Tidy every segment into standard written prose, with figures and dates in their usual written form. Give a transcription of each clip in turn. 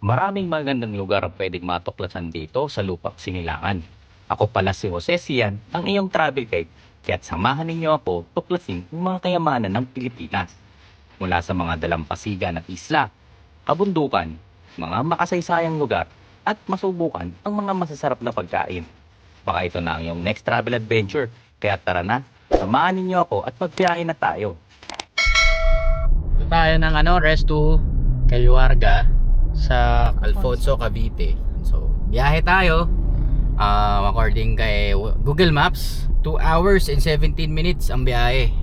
Maraming magandang lugar ang pwedeng matuklasan dito sa Lupak Sinilangan. Ako pala si Jose Sian, ang iyong travel guide, kaya't samahan ninyo ako tuklasin ang mga kayamanan ng Pilipinas. Mula sa mga dalampasigan at isla, kabundukan, mga makasaysayang lugar, at masubukan ang mga masasarap na pagkain. Baka ito na ang iyong next travel adventure, kaya tara na, samahan ninyo ako at magbiyahe na tayo. Tayo ng Resto Caluarga sa Alfonso, Cavite. So, biyahe tayo. According kay Google Maps, 2 hours and 17 minutes ang biyahe.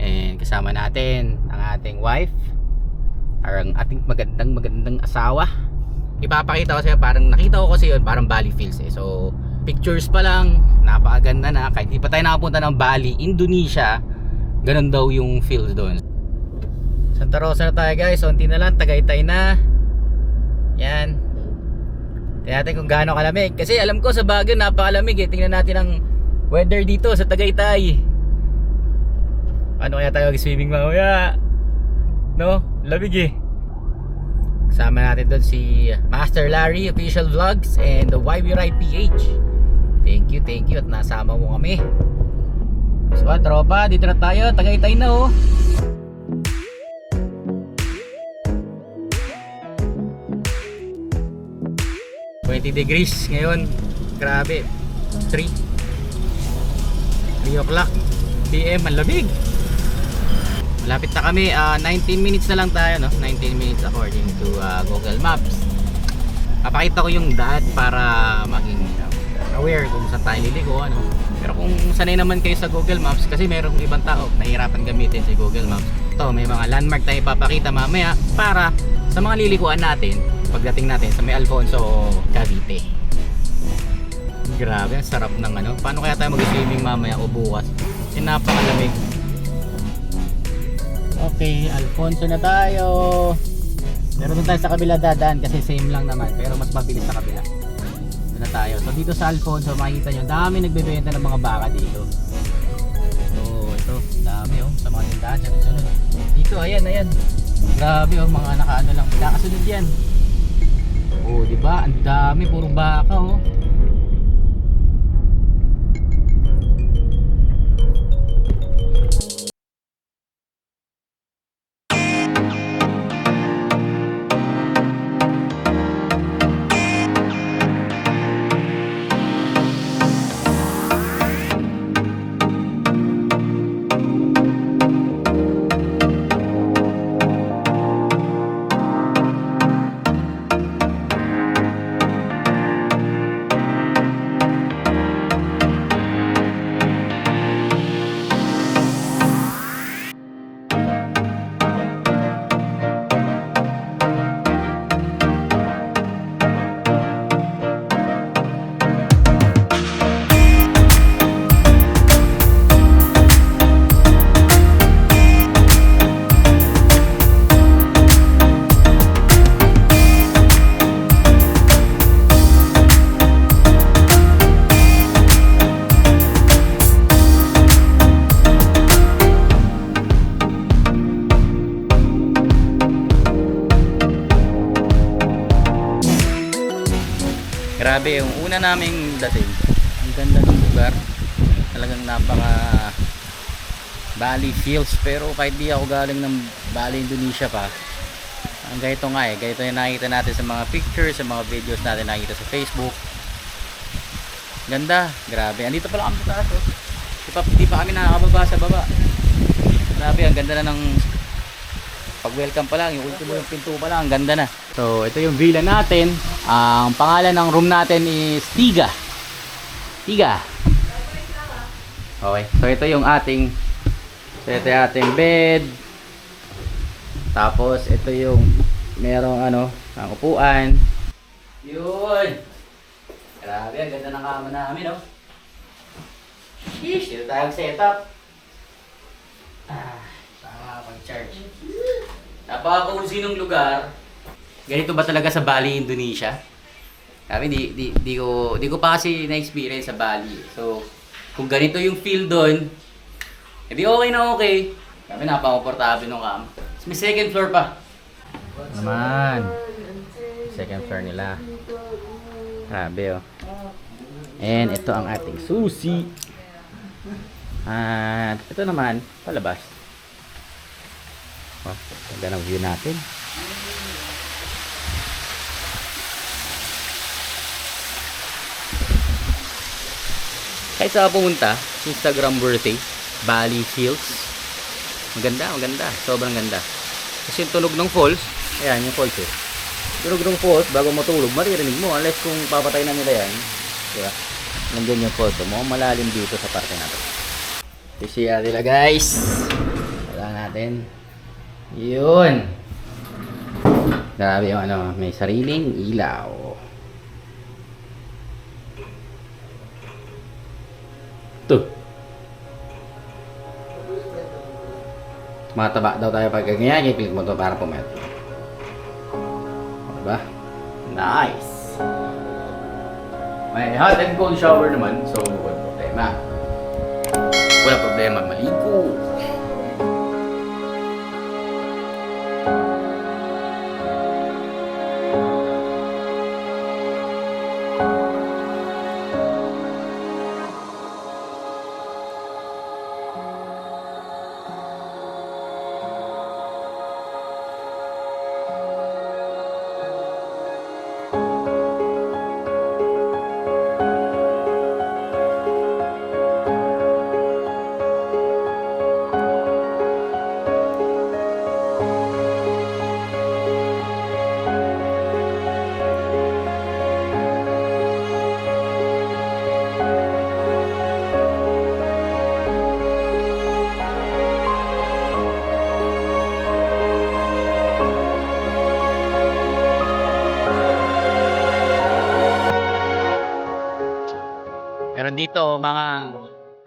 And kasama natin ang ating wife, or ang ating magandang asawa. Ipapakita ko sa'yo, parang nakita ko kasi yun, parang Bali feels eh. So, pictures pa lang, napakaganda na. Kahit di pa tayo nakapunta ng Bali, Indonesia, ganun daw yung feels doon. Santa Rosa na tayo guys, unti na lang, Tagaytay na. Yan. Tingnan natin kung gaano kalamig. Kasi alam ko sa Baguio napakalamig eh. Tingnan natin ang weather dito sa Tagaytay. Paano kaya tayo mag-swimming mamaya? No? Lamig eh. Kasama natin doon si Master Larry Official Vlogs and the Why We Ride PH. Thank you at nasama mo kami. So tropa, dito na tayo. Tagaytay na oh. $20 ngayon. Grabe. 3 o'clock PM, ang lamig. Malapit na kami, 19 minutes na lang tayo, no? 19 minutes according to Google Maps. Papakita ko yung daan para maging aware kung saan tayo liliko, ano? Pero kung sanay naman kayo sa Google Maps, kasi merong ibang tao nahihirapan gamitin si Google Maps. Ito, may mga landmark tayo ipapakita mamaya para sa mga lilikuan natin pagdating natin sa may Alfonso, Cavite. Grabe, ang sarap ng ano. Paano kaya tayo mag-swimming mamaya o bukas? Kasi napakalamig. Okay, Alfonso na tayo. Pero doon tayo sa kabila dadaan kasi same lang naman, pero mas mabilis sa kabila. Doon na tayo. So dito sa Alfonso, makikita nyo, dami nagbebenta ng mga baka dito. So ito, dami oh, sa mga tindahan. Sunod. Dito, ayan. Grabe oh, mga nakaano lang. Nakasunod yan. Oh, di ba? Ang dami, puro baka oh. Grabe, yung una naming dating, ang ganda ng lugar, talagang napaka Bali feels. Pero kahit di ako galing ng Bali, Indonesia pa, ang ganito nga eh, ganito yung nakikita natin sa mga pictures, sa mga videos natin nakikita sa Facebook. Ganda, grabe. Andito pala kami sa taas oh. Di pa kami nakakababa sa baba. Grabe, ang ganda na ng pag welcome pa lang, yung ultimo yung pinto pa lang, ang ganda na. So ito yung villa natin. Ang pangalan ng room natin is Tiga. Okay, so ito yung ating bed. Tapos ito yung merong ang upuan. Yun. Grabe, ang ganda ng kama namin, oh. Sheesh, dito tayong setup. Tama, pag-charge. Napaka-cozy ng lugar. Ganito ba talaga sa Bali, Indonesia? Sabi, di ko pa kasi na-experience sa Bali. So, kung ganito yung feel doon, edi okay na okay. Sabi, napaka-komportable ng kama. May second floor pa. Naman. second floor nila. Grabe oh. And ito ang ating susi. At ito naman, palabas. Oh, ganda ng view natin. Kahit saan pumunta, Instagram worthy, Bali Hills. Maganda, maganda. Sobrang ganda. Kasi yung tunog ng falls, ayan yung falls eh. Tunog ng falls, bago matulog, maririnig mo. Unless kung papatay na nila yan. Diba? Nandun yung falls. So, mukhang malalim dito sa parte natin. Sisiya nila guys. Wala natin. Yun. Grabe yung ano, may sariling ilaw. Ito. Mataba daw tayo pag ganyan. I-click mo to para pumayat. Diba? Nice. May hot and cold shower naman. So, wala problema. Wala problema maligo. Meron dito mga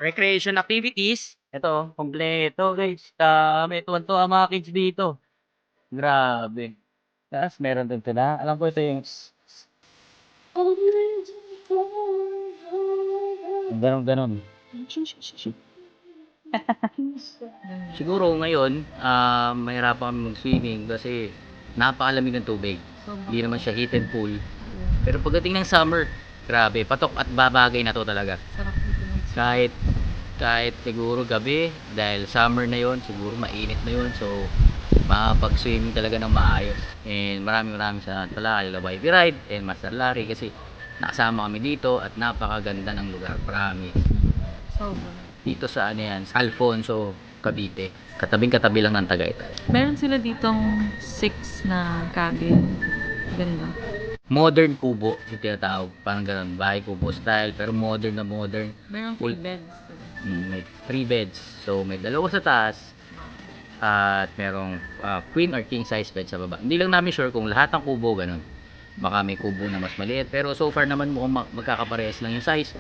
recreation activities. Ito, kompleto guys. May tuwan-tuwa mga kids dito. Grabe. Tapos meron din sila. Alam ko ito yung ganon-ganon. Siguro ngayon, mahirapan kami mag-swimming kasi napakalamig ng tubig. Hindi naman siya heated pool. Pero pagdating ng summer, grabe, patok at babagay na to talaga. Sarap dito mag-swim. Kahit siguro gabi, dahil summer na yon, siguro mainit na yon. So, makapag-swimming talaga ng maayos. And maraming sa pala kay Wifi Ride and Master Larry kasi nakasama kami dito at napakaganda ng lugar. Promise. Sobrang. Dito sa ano yan, Alfonso, Cavite. Katabing-katabi lang ng Tagaytay. Meron sila ditong 6 na cabin. Ganda. Modern kubo, yung tinatawag. Parang ganun, bahay kubo style, pero modern na modern. Meron Full- 3 beds. May 3 beds. So, may dalawa sa taas at merong queen or king size bed sa baba. Hindi lang namin sure kung lahat ng kubo ganun. Baka may kubo na mas maliit. Pero so far naman mukhang magkakaparehas lang yung size.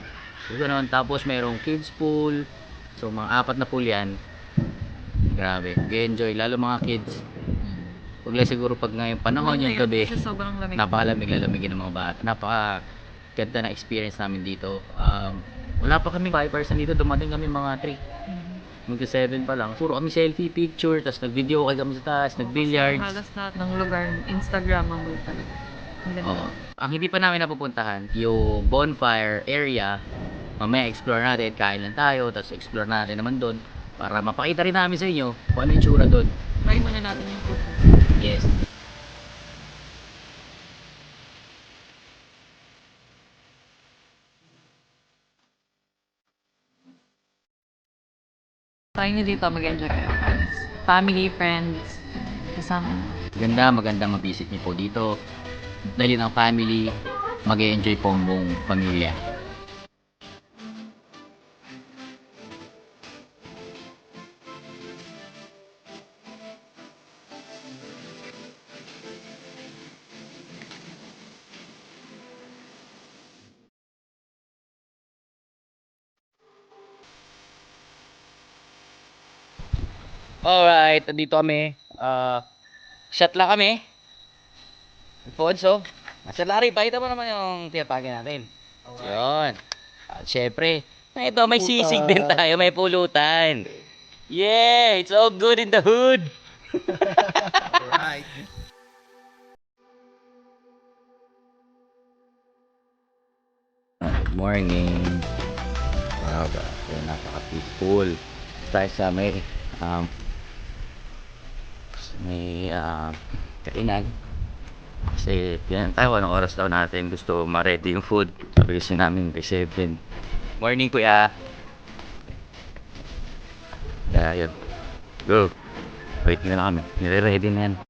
So, ganun. Tapos merong kids pool. So, mga 4 na pool yan. Grabe. Enjoy. Lalo mga kids. Huwag lang siguro pag ngayong panahon yung gabi. Kasi sobrang lamig. Napakalamig, lalamigin ng mga bata. Napaka-ganda na experience namin dito. Wala pa kami 5% dito. Dumating kami mga 3. Magka 7 pa lang. Puro kami selfie, picture. Tapos nag-video kami sa taas. Nag-billiards. Halos lahat ng lugar, Instagrammable talaga. Ang ganda. Oo. Ang hindi pa namin napupuntahan, yung bonfire area. Mamaya explore natin. Kain lang tayo. Tapos explore natin naman doon. Para mapakita rin namin sa inyo kung ano yung tsura doon. Try muna natin yung food. Yes. Try nyo dito, mag-enjoy kayo. Family, friends, kasama. Magandang ma-visit niyo po dito. Dahil ang family, mag-enjoy po ang buong pamilya. Alright, dito kami. Shot lang kami. Alfonso. Master Larry, pakita mo naman yung tinatagin natin. Yun. At syempre, ito may sisig din tayo, may pulutan. Yeah, it's all good in the hood. Alright. Morning. Wow, napaka-peaceful. Tayo sa may kainan. Kasi yan tayo, anong oras daw natin gusto ma-ready yung food. Sabi kasi namin by 7. Morning, kuya. Kaya yun. Go. Wait na lang kami. Nire-ready na yan.